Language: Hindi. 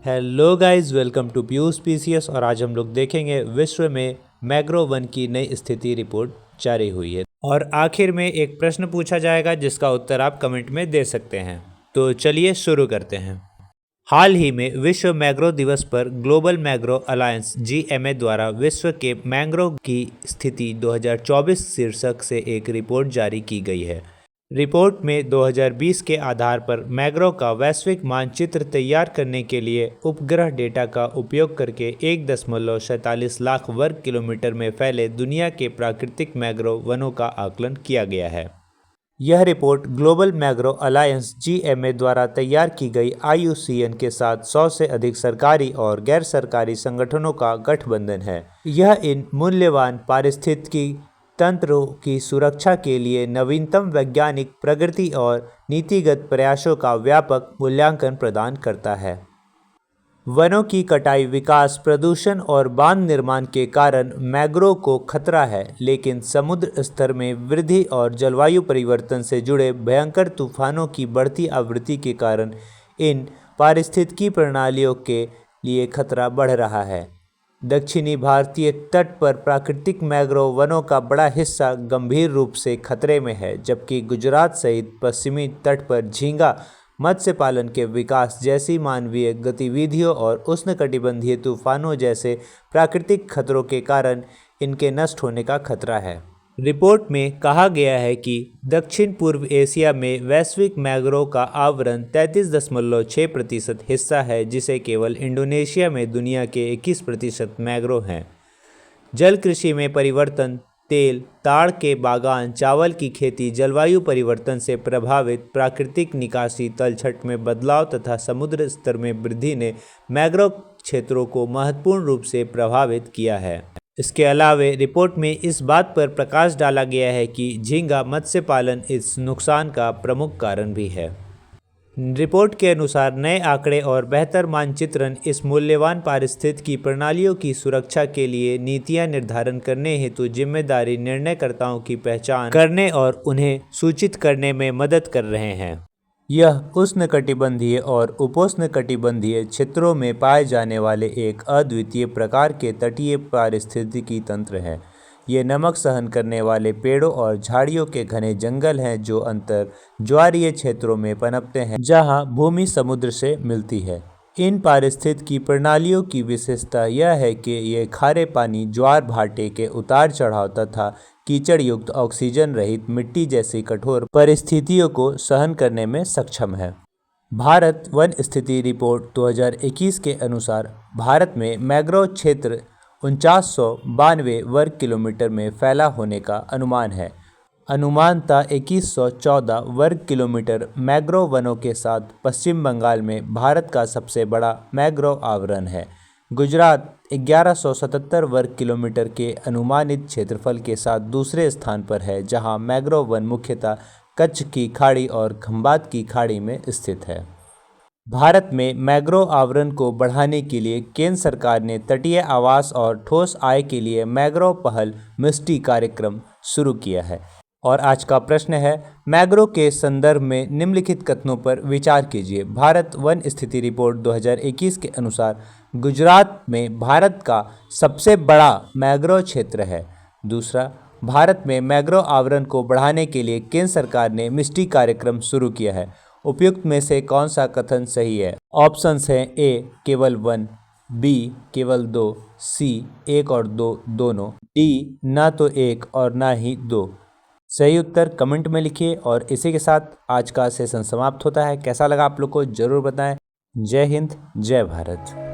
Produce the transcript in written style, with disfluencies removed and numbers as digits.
Hello guys, welcome to Piyush PCS. और आज हम लोग देखेंगे विश्व में मैग्रो वन की नई स्थिति रिपोर्ट जारी हुई है और आखिर में एक प्रश्न पूछा जाएगा जिसका उत्तर आप कमेंट में दे सकते हैं। तो चलिए शुरू करते हैं। हाल ही में विश्व मैंग्रोव दिवस पर ग्लोबल मैंग्रोव अलायंस जीएमए द्वारा विश्व के मैंग्रोव की स्थिति 2024 शीर्षक से एक रिपोर्ट जारी की गई है। रिपोर्ट में 2020 के आधार पर मैंग्रोव का वैश्विक मानचित्र तैयार करने के लिए उपग्रह डेटा का उपयोग करके 1.47 लाख वर्ग किलोमीटर में फैले दुनिया के प्राकृतिक मैंग्रोव वनों का आकलन किया गया है। यह report global mangrove alliance GMA द्वारा तैयार की गई IUCN के साथ 100 से अधिक सरकारी और गैर सरकारी संगठनों का गठबंधन है। यह इन मूल्यवान पारिस्थितिकी तंत्रों की सुरक्षा के लिए नवीनतम वैज्ञानिक प्रगति और नीतिगत प्रयासों का व्यापक मूल्यांकन प्रदान करता है। वनों की कटाई, विकास, प्रदूषण और बांध निर्माण के कारण मैंग्रोव को खतरा है, लेकिन समुद्र स्तर में वृद्धि और जलवायु परिवर्तन से जुड़े भयंकर तूफानों की बढ़ती आवृत्ति के कारण इन पारिस्थितिकी प्रणालियों के लिए खतरा बढ़ रहा है। दक्षिणी भारतीय तट पर प्राकृतिक मैंग्रोव वनों का बड़ा हिस्सा गंभीर रूप से खतरे में है, जबकि गुजरात सहित पश्चिमी तट पर झींगा मत्स्य पालन के विकास जैसी मानवीय गतिविधियों और उष्णकटिबंधीय तूफानों जैसे प्राकृतिक खतरों के कारण इनके नष्ट होने का खतरा है। रिपोर्ट में कहा गया है कि दक्षिण पूर्व एशिया में वैश्विक मैंग्रोव का आवरण 33.6% हिस्सा है, जिसे केवल इंडोनेशिया में दुनिया के 21% मैंग्रोव हैं। जल कृषि में परिवर्तन, तेल, ताड़ के बागान, चावल की खेती, जलवायु परिवर्तन से प्रभावित प्राकृतिक निकासी, तलछट में बदलाव तथा समुद्र स्तर में वृद्धि ने मैंग्रोव क्षेत्रों को महत्वपूर्ण रूप से प्रभावित किया है। इसके अलावा रिपोर्ट में इस बात पर प्रकाश डाला गया है कि झींगा मत्स्य पालन इस नुकसान का प्रमुख कारण भी है। रिपोर्ट के अनुसार नए आंकड़े और बेहतर मानचित्रण इस मूल्यवान पारिस्थितिकी प्रणालियों की सुरक्षा के लिए नीतियां निर्धारण करने हेतु जिम्मेदारी निर्णयकर्ताओं की पहचान करने और उन्हें सूचित करने में मदद कर रहे हैं। यह उष्णकटिबंधीय और उपोष्णकटिबंधीय क्षेत्रों में पाए जाने वाले एक अद्वितीय प्रकार के तटीय पारिस्थितिकी तंत्र है। ये नमक सहन करने वाले पेड़ों और झाड़ियों के घने जंगल हैं जो अंतर ज्वारीय क्षेत्रों में पनपते हैं, जहां भूमि समुद्र से मिलती है। इन पारिस्थितिकी प्रणालियों की विशेषता यह है कि ये खारे पानी, ज्वार भाटे के उतार चढ़ाव तथा कीचड़ युक्त ऑक्सीजन रहित मिट्टी जैसी कठोर परिस्थितियों को सहन करने में सक्षम है। भारत वन स्थिति रिपोर्ट 2021 के अनुसार भारत में मैंग्रोव क्षेत्र 4992 वर्ग किलोमीटर में फैला होने का अनुमान है। अनुमानतः 2114 वर्ग किलोमीटर मैंग्रोव वनों के साथ पश्चिम बंगाल में भारत का सबसे बड़ा मैंग्रोव आवरण है। गुजरात 1177 वर्ग किलोमीटर के अनुमानित क्षेत्रफल के साथ दूसरे स्थान पर है, जहां मैंग्रोव वन मुख्यतः कच्छ की खाड़ी और खंबात की खाड़ी में स्थित है। भारत में मैंग्रोव आवरण को बढ़ाने के लिए केंद्र सरकार ने तटीय आवास और ठोस आय के लिए मैंग्रोव पहल मिस्टी कार्यक्रम शुरू किया है। और आज का प्रश्न है, मैंग्रोव के संदर्भ में निम्नलिखित कथनों पर विचार कीजिए। भारत वन स्थिति रिपोर्ट 2021 के अनुसार गुजरात में भारत का सबसे बड़ा मैंग्रोव क्षेत्र है। दूसरा, भारत में मैंग्रोव आवरण को बढ़ाने के लिए केंद्र सरकार ने मिस्टी कार्यक्रम शुरू किया है। उपयुक्त में से कौन सा कथन सही है? ऑप्शंस हैं ए केवल 1, बी केवल 2, सी 1 और 2 दोनों, डी ना तो 1 और ना ही 2। सही उत्तर कमेंट में लिखिए। और इसी के साथ आज का सेशन समाप्त होता है। कैसा लगा आप लोग को जरूर बताएं। जय हिंद, जय भारत।